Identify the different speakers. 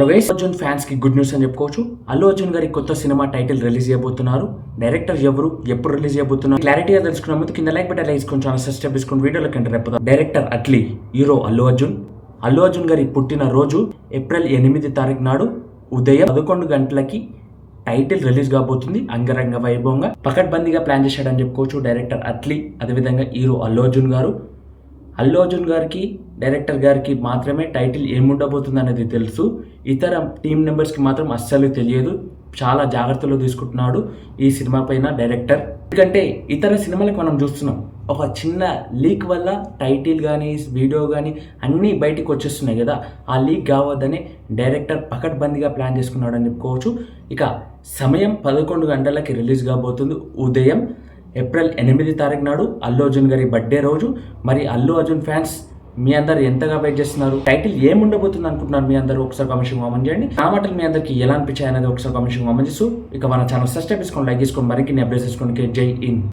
Speaker 1: Arjun fans కి good news అని చెప్పుకోవచ్చు. అల్లు అర్జున్ గారి కొత్త సినిమా టైటిల్ రిలీజ్ చేయబోతున్నారు. డైరెక్టర్ ఎవరు, ఎప్పుడు రిలీజ్ చేయబోతున్నారు క్లారిటీగా తెలుసుకున్న ముందు కింద లైక్ బటన్ వేసుకొని ఛానల్ సబ్స్క్రైబ్ చేసుకొని వీడియోలోకి ఎంటర్ అయిపోతాం. డైరెక్టర్ అట్లీ, హీరో అల్లు అర్జున్ గారి పుట్టిన రోజు ఏప్రిల్ 8 తారీఖు నాడు ఉదయం 11 గంటలకి టైటిల్ రిలీజ్ కాబోతుంది. అంగరంగ వైభవంగా పకడ్బందీగా ప్లాన్ చేశాడని చెప్పుకోవచ్చు డైరెక్టర్ అట్లీ. అదేవిధంగా హీరో అల్లు అర్జున్ గారికి డైరెక్టర్ గారికి మాత్రమే టైటిల్ ఏముండబోతుంది అనేది తెలుసు. ఇతర టీం మెంబర్స్కి మాత్రం అస్సలు తెలియదు. చాలా జాగ్రత్తలు తీసుకుంటున్నాడు ఈ సినిమా పైన డైరెక్టర్. ఎందుకంటే ఇతర సినిమాలకు మనం చూస్తున్నాం, ఒక చిన్న లీక్ వల్ల టైటిల్ కానీ వీడియో కానీ అన్నీ బయటికి వచ్చేస్తున్నాయి కదా. ఆ లీక్ కావద్దని డైరెక్టర్ పకడ్బందీగా ప్లాన్ చేసుకున్నాడు అని చెప్పుకోవచ్చు. ఇక సమయం 11 గంటలకి రిలీజ్ కాబోతుంది ఉదయం ఏప్రిల్ 8 తారీఖు నాడు అల్లు అర్జున్ గారి బర్త్డే రోజు. మరి అల్లు అర్జున్ ఫ్యాన్స్ మీ అందరు ఎంతగా వెయిట్ చేస్తున్నారు? టైటిల్ ఏముండబోతుంది అనుకుంటున్నారు మీ అందరూ? ఒకసారి కామెంట్ కామెంట్ చేయండి. నా మాటలు మీ అందరికి ఎలా అనిపించాయి అనేది ఒకసారి కామెంట్ కామెంట్ చేస్తూ ఇక మన ఛానల్ సబ్స్క్రైబ్ చేసుకోండి, లైక్ చేసుకోండి, మరిన్ని అప్డేట్స్ చేసుకోండి. జై హింద్.